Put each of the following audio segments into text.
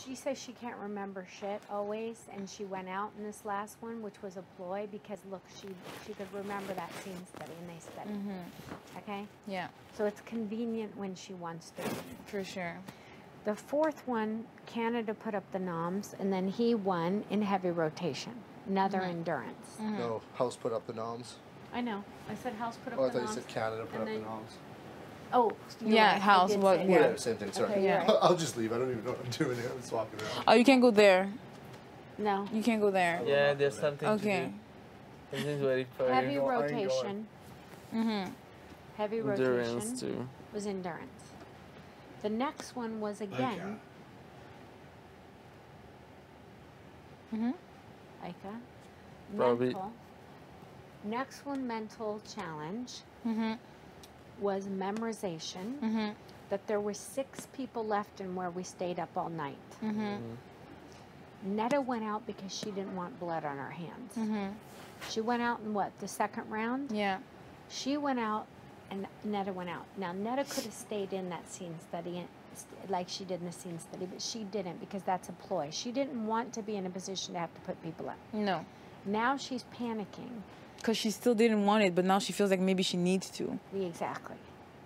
She says she can't remember shit always, and she went out in this last one, which was a ploy because look, she could remember that scene study, and they studied. Okay. Yeah. So it's convenient when she wants to. For sure. The fourth one, Canada put up the noms, and then he won in heavy rotation. Another endurance. No, House put up the noms. I know. I said House put up Oh, I the thought you noms. said Canada put up the noms. Oh, you're Yeah, right. House, I did what- say yeah. that. Whatever, same thing. Sorry. Okay, yeah. I'll just leave. I don't even know what I'm doing here. I'm just walking around. Oh, you can't go there. No. You can't go there. Yeah, there's something Okay. to do. I'm just waiting for Heavy you. rotation. Heavy Endurance rotation too. was endurance. The next one was again. Ika. Probably. Mental. Next one, mental challenge, was memorization. That there were 6 people left in where we stayed up all night. Netta went out because she didn't want blood on her hands. She went out in what, the second round? Yeah. She went out and Netta went out. Now, Netta could have stayed in that scene study like she did in the scene study, but she didn't because that's a ploy. She didn't want to be in a position to have to put people up. No. Now she's panicking. Because she still didn't want it, but now she feels like maybe she needs to. Exactly.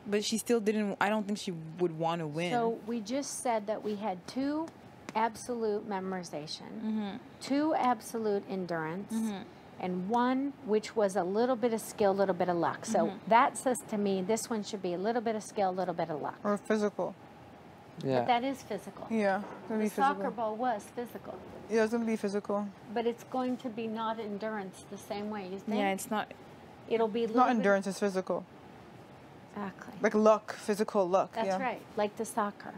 But she still didn't, I don't think she would want to win. So we just said that we had 2 absolute memorization, 2 absolute endurance, and 1 which was a little bit of skill, a little bit of luck. So that says to me this one should be a little bit of skill, a little bit of luck. Or physical. Yeah. But that is physical. Yeah, it's gonna The be physical. soccer ball was physical. Yeah, it's gonna be physical. But it's going to be not endurance the same way, you think? Yeah, it's not. It'll be a It's little not bit- endurance, it's physical. Exactly. Like luck, physical luck. That's yeah. right, like the soccer.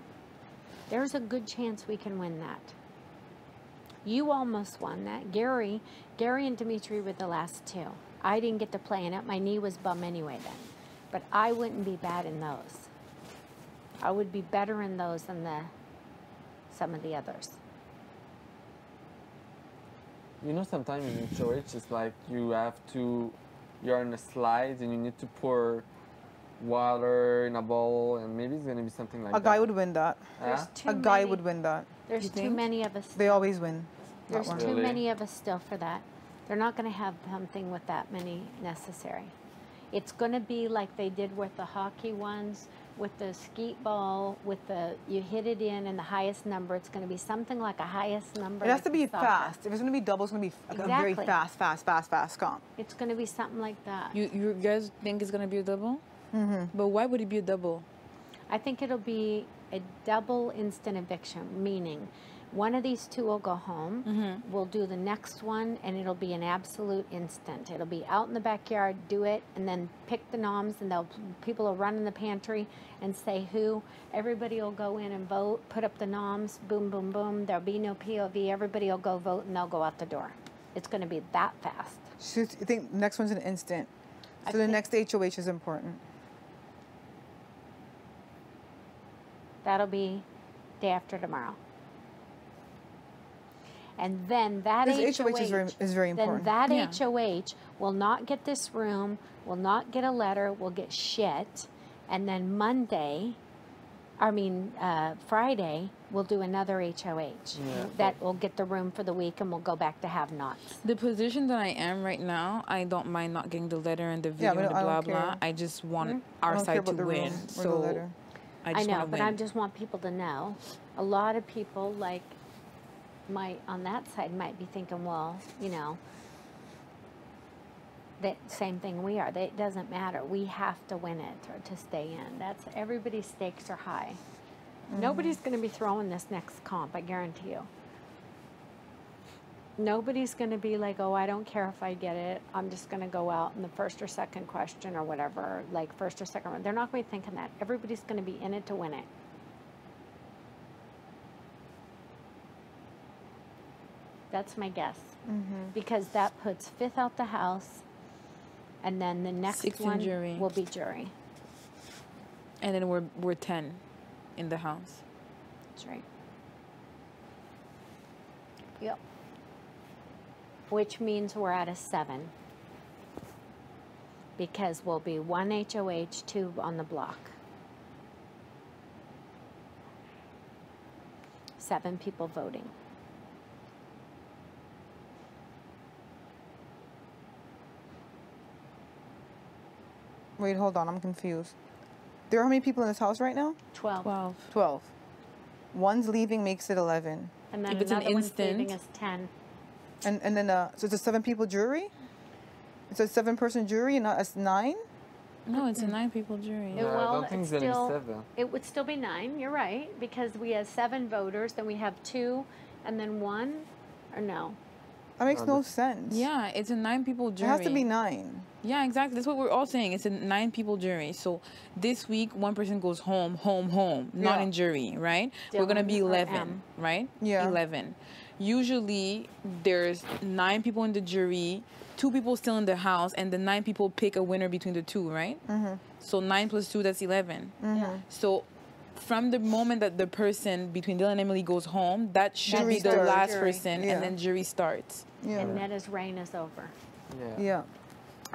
There's a good chance we can win that. You almost won that. Gary and Demetres were the last 2. I didn't get to play in it. My knee was bum anyway then. But I wouldn't be bad in those. I would be better in those than some of the others. You know, sometimes in HOH, it's like you're on a slide and you need to pour water in a bowl, and maybe it's gonna be something like A that. guy would win that. There's Huh? too A guy many- would win that. There's You too think? many of us. They always win. that There's one. too Really? many of us still for that. They're not going to have something with that many necessary. It's going to be like they did with the hockey ones, with the skeet ball, with the you hit it in and the highest number. It's going to be something like a highest number. It has like to be soccer. fast. If it's gonna be double, it's gonna be a very Exactly. fast comp. It's going to be something like that. You guys think it's going to be a double? But why would it be a double? I think it'll be a double instant eviction, meaning one of these 2 will go home. We'll do the next one, and it'll be an absolute instant. It'll be out in the backyard, do it, and then pick the noms, and people will run in the pantry and say who. Everybody will go in and vote, put up the noms, boom, boom, boom. There'll be no POV. Everybody will go vote, and they'll go out the door. It's going to be that fast. So you think next one's an instant. So the next HOH is important. That'll be day after tomorrow. And then that This HOH, HOH is very important. Then that Yeah. HOH will not get this room, will not get a letter, will get shit. And then Friday, we'll do another HOH. That will get the room for the week, and we'll go back to have-nots. The position that I am right now, I don't mind not getting the letter and the video but and the I blah don't blah. care. I just want I our don't care side to about the win. room or the So letter. I I just know, want to but win. I just want people to know. A lot of people, like, on that side might be thinking, well, that same thing we are. It doesn't matter. We have to win it or to stay in. Everybody's stakes are high. Nobody's going to be throwing this next comp, I guarantee you. Nobody's going to be like, oh, I don't care if I get it. I'm just going to go out in the first or second question or whatever, like first or second round. They're not going to be thinking that. Everybody's going to be in it to win it. That's my guess. Because that puts 5th out the house, and then the next 6th in one jury. will be jury. And then we're 10 in the house. That's right. Yep. Which means we're at a 7. Because we'll be 1 HOH, 2 on the block. 7 people voting. Wait, hold on. I'm confused. There are how many people in this house right now? 12. 12. 12. One's leaving makes it 11. And then If it's an another one's leaving instant. is 10. And then, so it's a 7 people jury? It's a 7 person jury and not a 9? No, it's a 9 people jury. It- Yeah, I well, don't think it's it's gonna still- be 7. It would still be 9, you're right, because we have 7 voters, then we have 2, and then 1, or no? That makes no sense. Yeah, it's a 9 people It jury. has to be 9. Yeah, exactly. That's what we're all saying. It's a 9 people jury. So this week, one person goes home, not Yeah. in jury, right? We're gonna be Dylan or 11, M. right? Yeah. 11. Usually, there's 9 people in the jury, 2 people still in the house, and the 9 people pick a winner between the 2, right? Mm-hmm. So 9 plus 2, that's 11. Yeah. So from the moment that the person between Dylan and Emily goes home, that should Jury be the starts. last Jury. person, Yeah. and then jury starts. Yeah. And Netta's reign is over. Yeah. Yeah.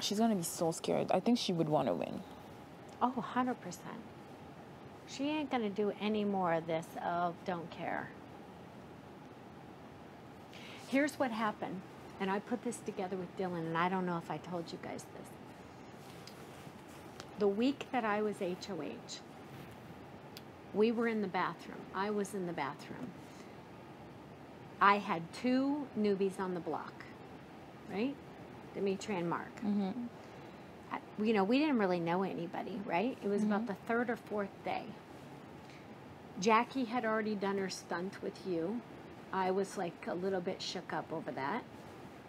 She's gonna be so scared. I think she would want to win. Oh, 100%. She ain't going to do any more of this of don't care. Here's what happened, and I put this together with Dylan, and I don't know if I told you guys this. The week that I was HOH, we were in the bathroom. I was in the bathroom. I had 2 newbies on the block, right? Demetres and Mark. You know, we didn't really know anybody, right? It was about the 3rd or 4th day. Jackie had already done her stunt with you. I was like a little bit shook up over that.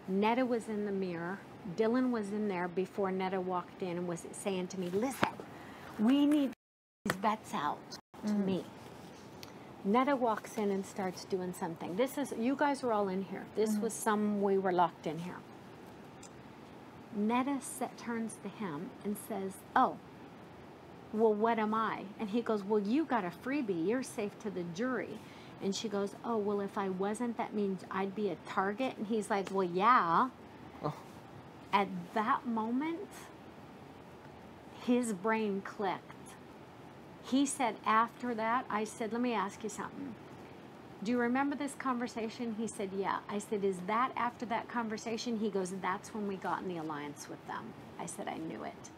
Netta was in the mirror. Dylan was in there before Netta walked in and was saying to me, listen, we need these bets out to me. Netta walks in and starts doing something. This is, you guys were all in here. This was we were locked in here. Netta turns to him and says, oh, well, what am I? And he goes, well, you got a freebie. You're safe to the jury. And she goes, oh, well, if I wasn't, that means I'd be a target. And he's like, well, yeah. Oh. At that moment, his brain clicked. He said after that, I said, let me ask you something. Do you remember this conversation? He said, yeah. I said, is that after that conversation? He goes, that's when we got in the alliance with them. I said, I knew it.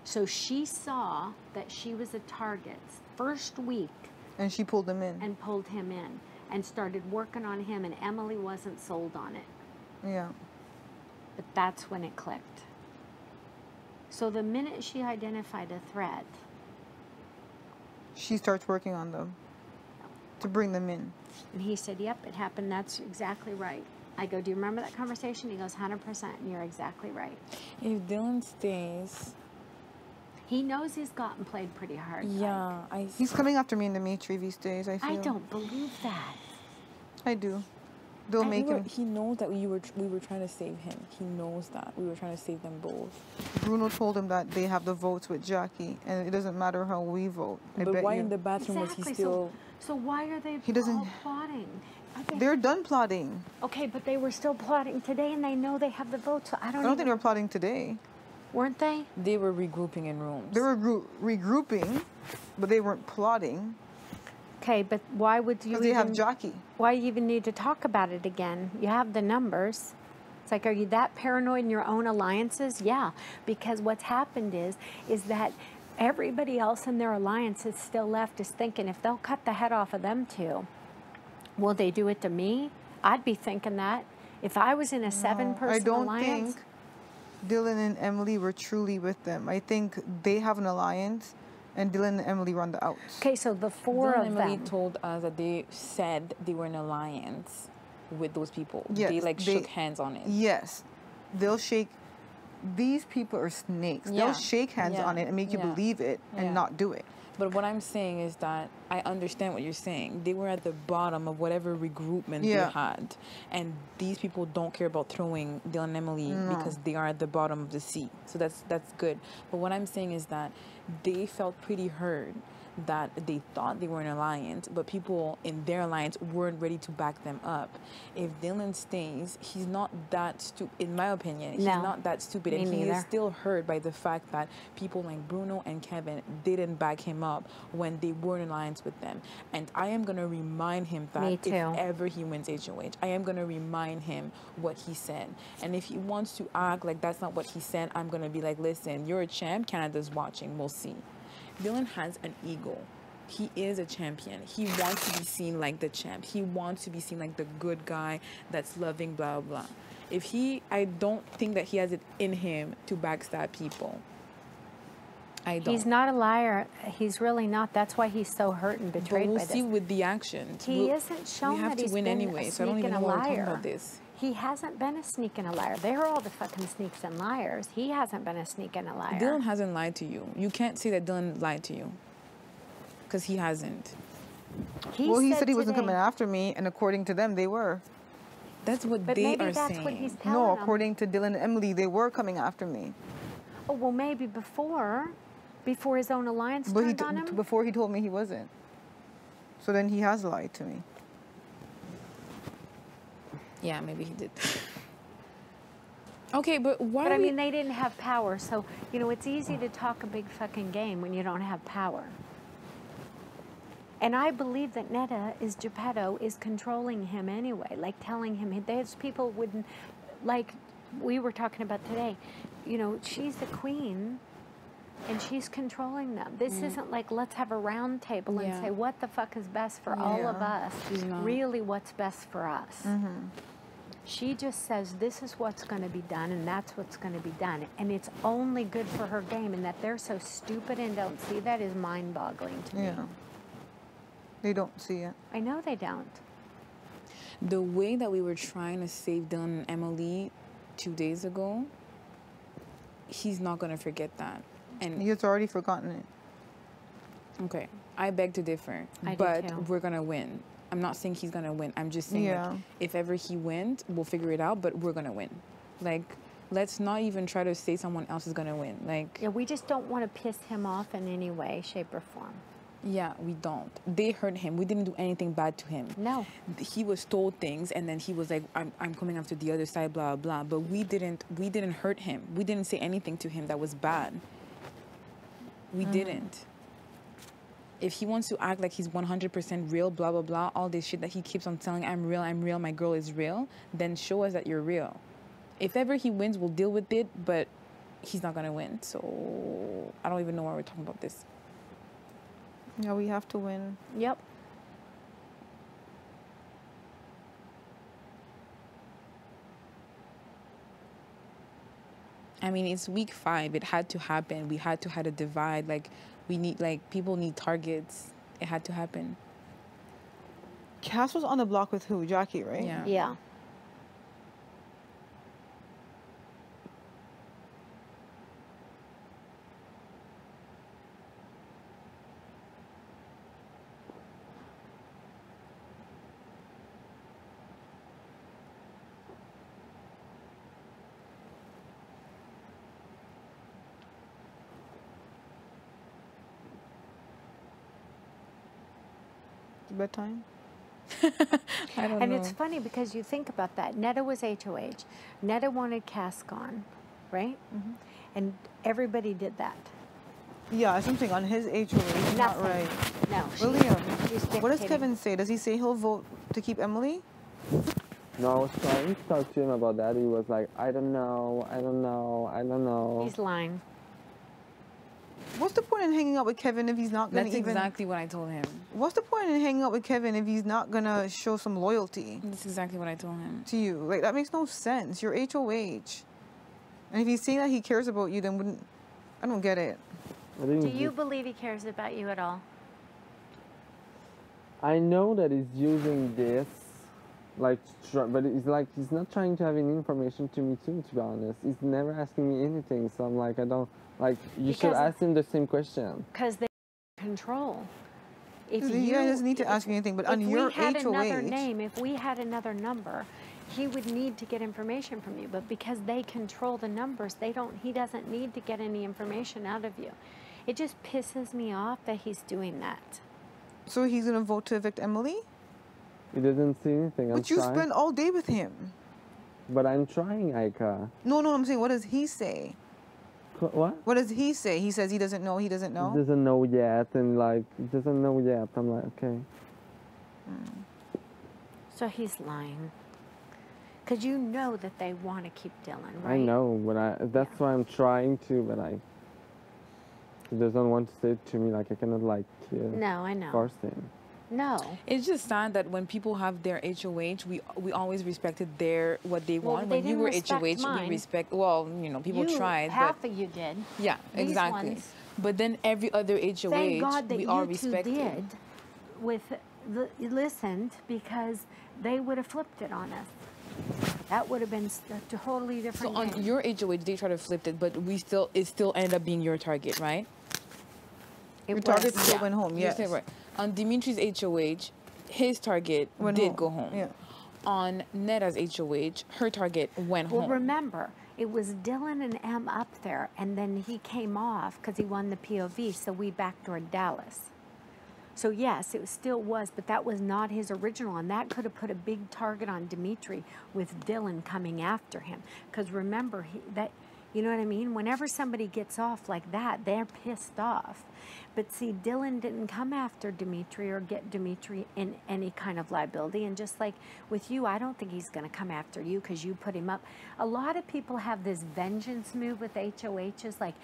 So she saw that she was a target first week And she pulled them in. and pulled him in and started working on him, and Emily wasn't sold on it. Yeah. But that's when it clicked. So the minute she identified a threat, She starts working on them to bring them in. and he said, yep, it happened. That's exactly right. I go, do you remember that conversation? He goes, 100%, and you're exactly right. If Dylan stays, He knows he's gotten played pretty hard. yeah, He's coming after me in Demetres these days, I feel. I don't believe that. I do. They'll make him. He knows that we were trying to save him. He knows that we were trying to save them both. Bruno told him that they have the votes with Jackie, and it doesn't matter how we vote. I But bet why you. in the bathroom was he Exactly. still? So why are they He doesn't- all plotting? Are they- They're done plotting. okay, but they were still plotting today, and they know they have the vote. So I don't. I don't think even, they were plotting today. weren't they? They were regrouping in rooms. They were regrouping, but they weren't plotting Okay, but why would you? because they have even- Jackie. Why you even need to talk about it again? You have the numbers. It's like, are you that paranoid in your own alliances? Yeah, because what's happened is that everybody else in their alliance is still left is thinking if they'll cut the head off of them two, will they do it to me? I'd be thinking that if I was in a 7-person I don't alliance. think Dylan and Emily were truly with them. I think they have an alliance, and Dylan and Emily run the outs. Okay, so the 4 Dylan of and Emily them. told us that they said they were in alliance with those people. Yes, they like they- shook hands on it. Yes, they'll shake. These people are snakes. Yeah. They'll shake hands Yeah. on it and make you Yeah. believe it and Yeah. not do it. But what I'm saying is that I understand what you're saying. They were at the bottom of whatever regroupment Yeah. they had. And these people don't care about throwing Dylan and Emily because they are at the bottom of the sea. So that's good. But what I'm saying is that they felt pretty hurt that they thought they were in an alliance, but people in their alliance weren't ready to back them up. If Dylan stays, he's not that stupid, in my opinion. He's No. not that stupid. Me And he is neither. still hurt by the fact that people like Bruno and Kevin didn't back him up when they were in alliance with them. And I am going to remind him that Me if too. ever he wins HOH, I am going to remind him what he said. And if he wants to act like that's not what he said, I'm going to be like, listen, you're a champ. Canada's watching. We'll see. Dylan has an ego. He is a champion. He wants to be seen like the champ. He wants to be seen like the good guy that's loving, blah, blah. I don't think that he has it in him to backstab people. I don't. He's not a liar. He's really not. That's why he's so hurt and But betrayed we'll by see this. with the actions. He isn't shown We have that to he's win been anyway, a so I don't sneak even and know a why we're talking liar. about this. He hasn't been a sneak and a liar. They're all the fucking sneaks and liars. He hasn't been a sneak and a liar. Dylan hasn't lied to you. You can't say that Dylan lied to you. Because he hasn't. Well, he said he wasn't today- coming after me, and according to them, they were. That's what But they maybe are that's saying. what he's telling No, them. according to Dylan and Emily, they were coming after me. Oh, well, maybe before his own alliance But turned on him. before he told me he wasn't. So then he has lied to me. Yeah, maybe he did. Okay, but why But do I we... mean, they didn't have power, so it's easy to talk a big fucking game when you don't have power. And I believe that Netta Geppetto is controlling him anyway, like telling him those people wouldn't, like we were talking about today. She's the queen, and she's controlling them. This isn't like let's have a round table and Yeah. say what the fuck is best for all of Yeah. us. She's not. Really, what's best for us. She just says this is what's going to be done, and that's what's going to be done. And it's only good for her game, and that they're so stupid and don't see that is mind-boggling to me. Yeah. They don't see it. I know they don't. The way that we were trying to save Dylan and Emily 2 days ago, he's not going to forget that. And He has already forgotten it. okay, I beg to differ. I do but too. we're going to win. I'm not saying he's going to win. I'm just saying Yeah. like, if ever he wins, we'll figure it out, but we're going to win. Like, let's not even try to say someone else is going to win. Like, Yeah, we just don't want to piss him off in any way, shape, or form. yeah, we don't. They hurt him. We didn't do anything bad to him. No. He was told things, and then he was like, I'm coming after the other side, blah, blah. But we didn't hurt him. We didn't say anything to him that was bad. We didn't. If he wants to act like he's 100% real, blah, blah, blah, all this shit that he keeps on telling, I'm real, my girl is real, then show us that you're real. If ever he wins, we'll deal with it, but he's not going to win. So I don't even know why we're talking about this. Yeah, we have to win. Yep. I mean, it's week 5. It had to happen. We had to have a divide. Like, people need targets. It had to happen. Cass was on the block with who? Jackie, right? Yeah. Yeah. Bedtime. I don't And know. it's funny because you think about that. Netta was HOH. Netta wanted Cass gone, right? And everybody did that. Yeah, something on his HOH is not Nothing. right. No. William, she's what does dictating. Kevin say? Does he say he'll vote to keep Emily? No, I was trying to talk to him about that. He was like, I don't know. He's lying. What's the point in hanging out with Kevin if he's not gonna That's even? exactly what I told him. What's the point in hanging out with Kevin if he's not gonna show some loyalty That's exactly what I told him. to you? Like that makes no sense. You're HOH, and if he's saying that he cares about you, then wouldn't? I don't get it. I think Do you believe he cares about you at all? I know that he's using this, like, but it's like he's not trying to have any information to me too. To be honest, he's never asking me anything. So I'm like, I don't like. You should Because- ask him the same question. Because they control. If He doesn't need to ask you anything, but on if your we had another HOH, name, if we had another number, he would need to get information from you. But because they control the numbers, they don't. He doesn't need to get any information out of you. It just pisses me off that he's doing that. So he's gonna vote to evict Emily? He didn't see anything. I'm But you trying. spend all day with him. But I'm trying, Aika. No, I'm saying, what does he say? What? What does he say? He says he doesn't know. He doesn't know. He doesn't know yet, and like, he doesn't know yet. I'm like, okay. So he's lying. Because you know that they want to keep Dylan, right? I know, but that's why I'm trying to, but he doesn't want to say it to me. Like, I cannot, like, No, I know. force him. No. It's just sad that when people have their HOH, we always respected what they Well, want. they When you didn't were respect HOH, mine. we respect. Well, you know, people tried, Half but of you did. yeah, These exactly. ones. But then every other HOH, Thank God that we all you two respected. did listened, because they would have flipped it on us. That would have been a totally So different on game. your HOH, they try to flip it, but it still ended up being your target, right? It Your target was. still went home, You yes. said right. On Demetres' HOH, his target Went did home, go home. yeah. On Netta's HOH, her target went Well, home. remember, it was Dylan and Em up there, and then he came off because he won the POV, so we backdoored Dallas. So yes, it still was, but that was not his original, and that could have put a big target on Demetri with Dylan coming after him. Because remember, you know what I mean? Whenever somebody gets off like that, they're pissed off. But see, Dylan didn't come after Demetri or get Demetri in any kind of liability. And just like with you, I don't think he's going to come after you because you put him up. A lot of people have this vengeance move with HOHs. Like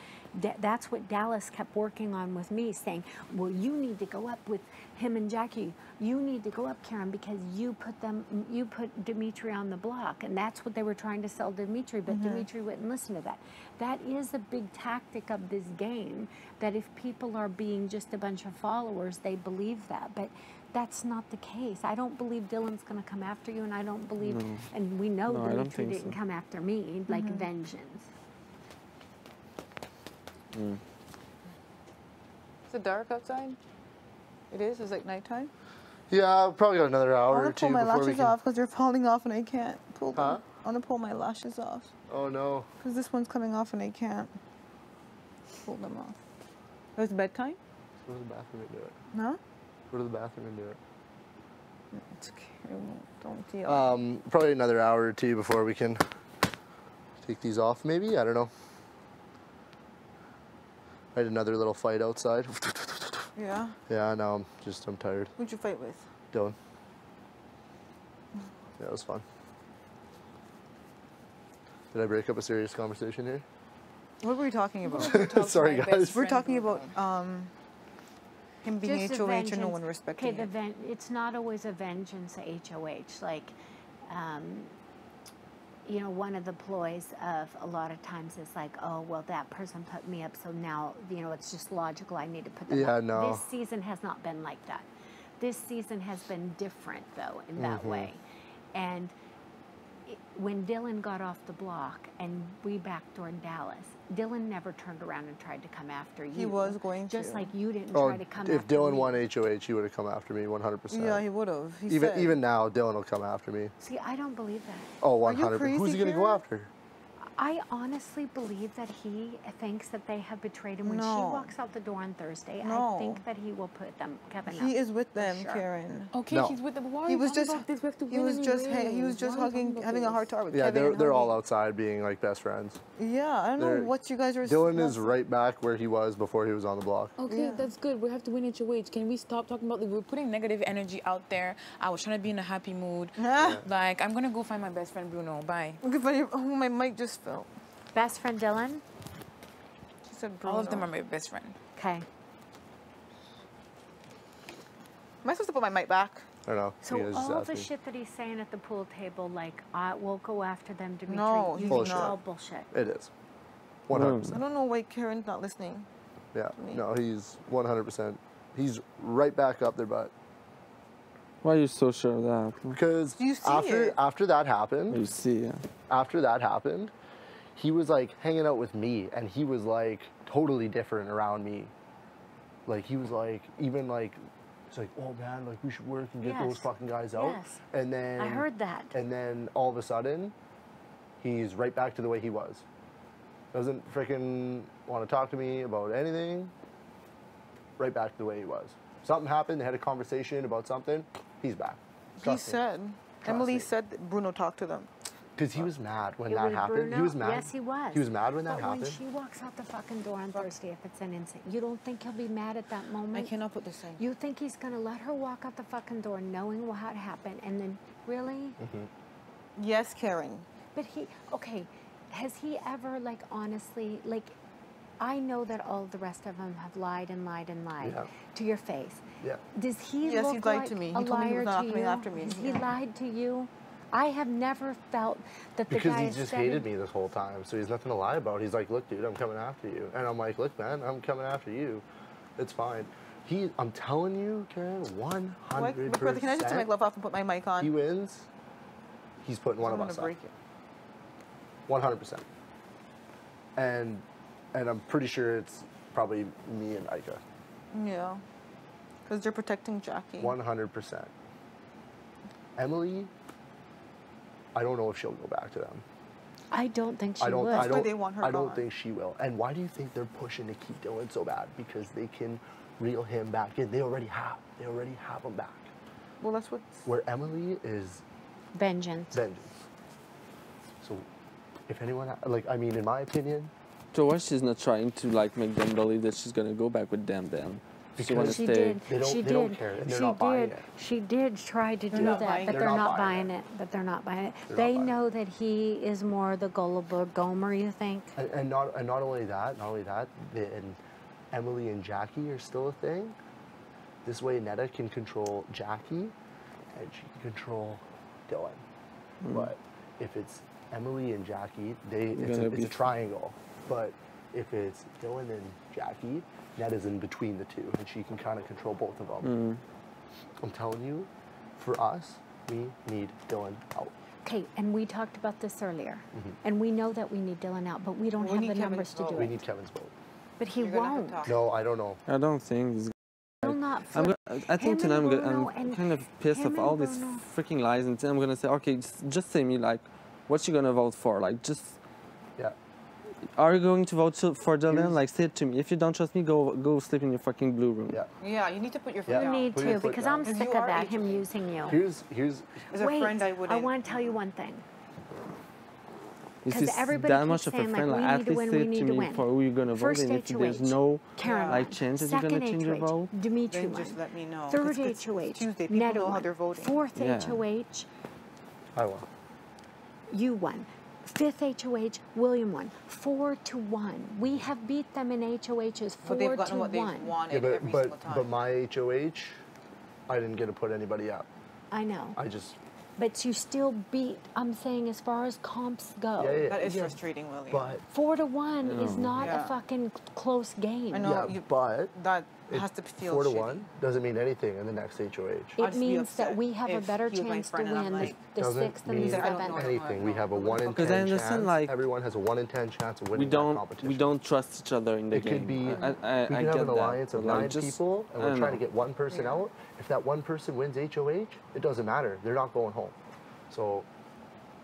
that's what Dallas kept working on with me, saying, well, you need to go up with him and Jackie. You need to go up, Karen, because you put Demetri on the block. And that's what they were trying to sell Demetri, but Demetri wouldn't listen to that. That is a big tactic of this game, that if people are being just a bunch of followers, they believe that. But that's not the case. I don't believe Dylan's going to come after you, and I don't believe, and we know No, I don't Demetri think didn't so. come after me, like vengeance. Is it dark outside? It is? It's like nighttime? Yeah, I've probably got another I hour want or to pull two my before we lashes can. off because they're falling off and I can't pull them. Huh? I want to pull my lashes off Oh no. because this one's coming off and I can't pull them off. Oh, it's bedtime? Go to the bathroom and do it. No? Go to the bathroom and do it. It's okay. I won't. Don't deal. Probably another hour or two before we can take these off. Maybe, I don't know. I had another little fight outside. Yeah? Yeah, now I'm tired. Who'd you fight with? Dylan. Yeah, it was fun. Did I break up a serious conversation here? What were we talking about? Sorry, guys. We're talking about him being Just a HOH and no vengeance. one respecting Okay, him. it's not always a vengeance HOH. Like, you know, one of the ploys of a lot of times is like, oh, well, that person put me up, so now, you know, it's just logical. I need to put them Yeah, up. no. This season has not been like that. This season has been different, though, in that way. And when Dylan got off the block and we backdoored Dallas, Dylan never turned around and tried to come after you. He was going Just to. like you didn't Oh, try to come if after Dylan me. won HOH, he would have come after me 100%. Yeah, he would have. Even now, Dylan will come after me. See, I don't believe that. Oh, Are you 100%. Who's crazy, he gonna go Karen? after? I honestly believe that he thinks that they have betrayed him. When she No. walks out the door on Thursday, No. I think that he will put Kevin up. He is with them, sure. Karen. Okay, No. he's with them. Why are He you was talking just about this? We have to he win was just anyway. he was just Why are you talking hugging, about having a this? hard time with Yeah, Kevin. and they're all hugging. outside being like best friends. Yeah, I don't know They're- what you guys are. Dylan is right back where he was before he was on the block. Okay, Yeah. that's good. We have to win HOH. Can we stop talking about we're putting negative energy out there? I was trying to be in a happy mood. Like, I'm gonna go find my best friend Bruno. Bye. Okay, but oh, my mic just fell. Best friend Dylan? She said Bruno. All of them are my best friend. Okay. Am I supposed to put my mic back? I don't know. So You guys just all asked the me. shit that he's saying at the pool table, like, I will go after them, Dimitri. No, you he's think it's not. all bullshit. It is. 100%. I don't know why Karen's not listening. Yeah. me. No, he's 100%. He's right back up their butt. Why are you so sure of that? Because Do you see it? after that happened, You see, yeah. after that happened, he was like hanging out with me, and he was like totally different around me. Like he was like even like, it's like, oh man, like we should work and get those Yes. fucking guys out. Yes. And then I heard that. And then all of a sudden, he's right back to the way he was. Doesn't freaking want to talk to me about anything. right back to the way he was. Something happened, they had a conversation about something, he's back. He Trust me. said, Emily me. said that Bruno talked to them. Because he was mad when It that was happened. Bruno? He was mad. Yes, he was. He was mad when that But happened. when she walks out the fucking door on Thursday, if it's an incident, you don't think he'll be mad at that moment? I cannot put this in. You think he's going to let her walk out the fucking door knowing what had happened and then, really? Yes, Karen. But okay, has he ever, like, honestly, like, I know that all the rest of them have lied and lied and lied Yeah. to your face. Yeah. Does he Yes, look he's lied like to me. He a told me he liar was not to coming you? after me. Has he lied to you? I have never felt that the Because guy he is just setting- hated me this whole time, so he's nothing to lie about. He's like, look, dude, I'm coming after you. And I'm like, look, man, I'm coming after you. It's fine. I'm telling you, Karen, 100%. Brother, can I just take my glove off and put my mic on? He wins, he's putting one I'm of gonna us up. break it. 100%. And I'm pretty sure it's probably me and Ika. Yeah. Because they're protecting Jackie. 100%. Emily, I don't know if she'll go back to them. I don't think she I don't. would. I That's why don't. they want her I don't gone. think she will. And why do you think they're pushing to keep Dylan so bad? Because they can reel him back in. They already have. They already have him back. Well, that's what's... Where Emily is Vengeance. vengeance. So, if anyone, like, I mean, in my opinion, So why she's not trying to like make them believe that she's gonna go back with them then? She wanna Because She stay. did. They don't- she they don't did. care, and they're she not buying did. it. She did try to do not that, buying but it. they're not buying it. But they're not buying it. They're not They buying know that he is more the gullible Gomer. You think? and not only that, and Emily and Jackie are still a thing. This way, Netta can control Jackie, and she can control Dylan. But if it's Emily and Jackie, it's a triangle. But if it's Dylan and Jackie, Netta's in between the two, and she can kind of control both of them. I'm telling you, for us, we need Dylan out. Okay, and we talked about this earlier, and we know that we need Dylan out, but we don't We have need the Kevin's numbers to vote. do We it. need Kevin's vote. But he You're gonna have to won't. talk. No, I don't know. I don't think he's. Will not. I'm flip. I think Him tonight and Bruno I'm and kind of pissed him off and all these Bruno. freaking lies, and then I'm gonna say, okay, just say me like, what you gonna vote for? Like, just Yeah. are you going to vote for Dylan? Here's- Like, say it to me. If you don't trust me, go sleep in your fucking blue room. Yeah. Yeah, you need to put your foot Yeah. You down. need Put your to, foot because down. I'm Because sick you of are that, him HOH. using you. Here's As a Wait, friend, I wouldn't. want to tell you one thing. If 'Cause it's everybody that keeps much of a saying, like, friend, we like, need at to least win, say we it need to to me win. for who you're gonna vote, First and if there's HOH, no Karen like won. chances you're Second gonna change your HOH, vote. Dimitri Then won. just let me know. Third 'Cause it's HOH, Tuesday. People Netta know how won. they're voting. Fourth Yeah. HOH, I won. you won. Fifth HOH, William won. 4-1. We have beat them in HOHs 4-1. But they've gotten what they've wanted Yeah, every single time. but my HOH, I didn't get to put anybody up. I know. I just But you still beat, I'm saying, as far as comps go. yeah. That is frustrating, William. But 4-1 is not Yeah. a fucking close game. I know. yeah, but That has to feel 4-1 doesn't mean anything in the next HOH. I'd It be means that upset we have a if better he was my chance to friend and I'm win like, the Doesn't 6th and the mean I don't know. 7th. anything. We have a 1 in 10 Because I understand, chance. like, Everyone has a 1 in 10 chance of We winning that don't competition. trust each other in the It game. could be. I we could get have an that, alliance of but, like, 9 just- people, and I we're don't trying know. to get one person Yeah. out. If that one person wins HOH, it doesn't matter. They're not going home. So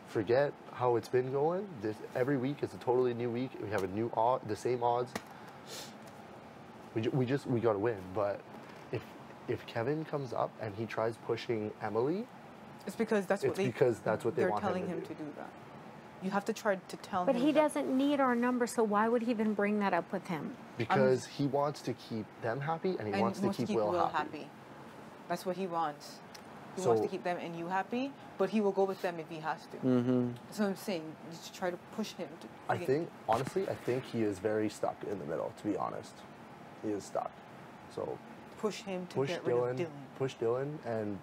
forget how it's been going. Every week is a totally new week. We have a new the same odds. We got to win. But if Kevin comes up and he tries pushing Emily, It's because that's what they they're want telling him him to to do that. You have to try to tell But him. he that- doesn't need our number, so why would he even bring that up with him? because he wants to keep them happy and he wants to keep Will happy. That's what he wants. He So- wants to keep them and you happy, but he will go with them if he has to. Mm-hmm. That's what I'm saying. You should try to push him to. Honestly, I think he is very stuck in the middle, to be honest. He is stuck. So push him to push get rid of Dylan. Dylan, and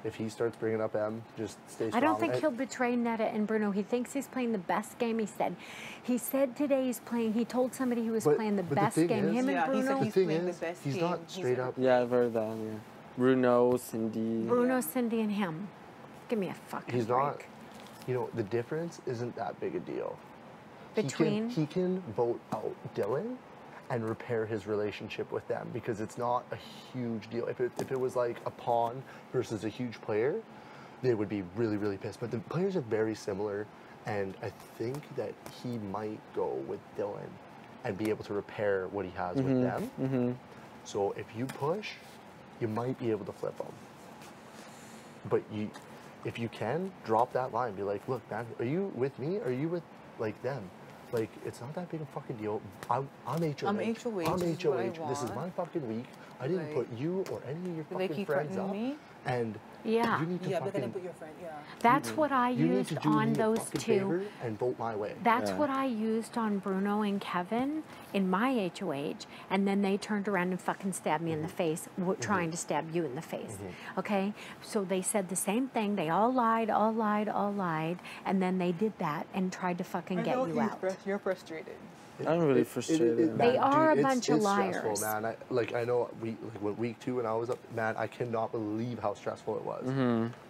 if he starts bringing up M, just stay strong. I don't think And- he'll betray Netta and Bruno. He thinks he's playing the best game, he said. He said today he told somebody he was But- playing the but the best thing game. is- Him Yeah, and he said Bruno. The he's thing playing is, the best he's game not he's straight ever up. Yeah, I've heard that. Yeah. Bruno, Cindy. Bruno, Cindy, and him. Give me a fucking He's not. break. The difference isn't that big a deal. Between? he can vote out Dylan and repair his relationship with them because it's not a huge deal. If it was like a pawn versus a huge player, they would be really, really pissed. But the players are very similar, and I think that he might go with Dylan and be able to repair what he has with them. So if you push, you might be able to flip them. But if you can, drop that line. Be like, look, man, are you with me? Or are you with like them? Like, it's not that big a fucking deal. I'm HOH. I'm HOH. I'm This is what I HOH. This is want. my fucking week. I didn't Like- put you or any of your Like, fucking he friends threatened up. me? And Yeah. you need to Yeah, but then I fucking, put your friend. Yeah. That's what I you need to used do on me a those fucking two. favor and vote my way. That's Yeah. what I used on Bruno and Kevin in my HOH, and then they turned around and fucking stabbed me in the face, trying to stab you in the face. Okay? So they said the same thing. They all lied, and then they did that and tried to fucking get you out. You're frustrated. I'm really frustrated. They man, are dude, a bunch of it's liars. stressful, man. I know week 2 when I was up, man, I cannot believe how stressful it was.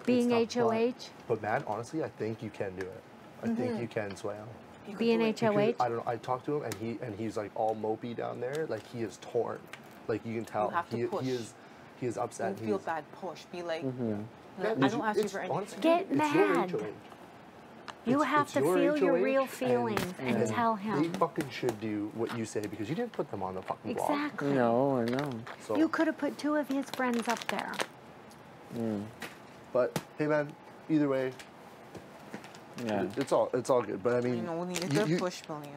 Being It's tough, HOH, but man, honestly, I think you can do it. I think you can, Swale. being Because, HOH, I don't know. I talked to him and he's like all mopey down there. Like he is torn. Like you can tell. have to push. He is upset. Don't feel bad. Push. Be like, Yeah, I don't ask you for anything. honestly, Get it's your mad. HOH. you It's- have it's to your feel your HOH, real feelings and tell They him. fucking should do what you say because you didn't put them on the fucking blog. Exactly. No, I know. So, You could have put 2 of his friends up there. but hey, man. Either way, Yeah. it's all good. But I mean, You know, we need you- to you- push William.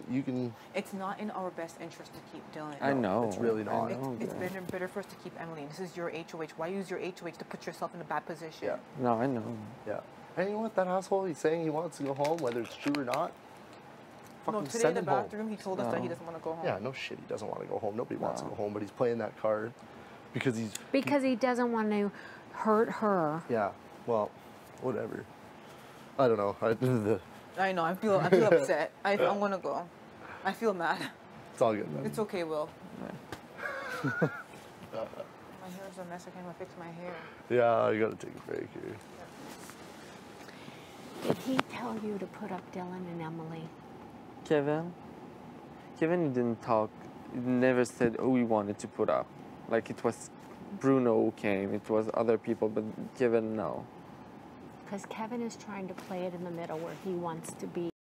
you can. It's not in our best interest to keep Dylan. I know. it's really not. I know It's that. better for us to keep Emily. This is your HOH. Why use your HOH to put yourself in a bad position? Yeah. No, I know. Yeah. And you know what? That asshole, he's saying he wants to go home, whether it's true or not. No, Fucking today send in the him home. bathroom, he told us that he No. doesn't want to go home. Yeah, no shit. He doesn't want to go home. Nobody wants to No. go home, but he's playing that card because he's. Because he doesn't want to hurt her. Yeah. Well, whatever. I don't know. I know. I feel upset. I'm gonna go. I feel mad. It's all good, man. It's okay, Will. My hair's a mess. I can't even fix my hair. Yeah, I gotta take a break here. Did he tell you to put up Dylan and Emily? Kevin didn't talk. He never said, oh, we wanted to put up. Like it was Bruno who came. It was other people, but Kevin, no. Because Kevin is trying to play it in the middle where he wants to be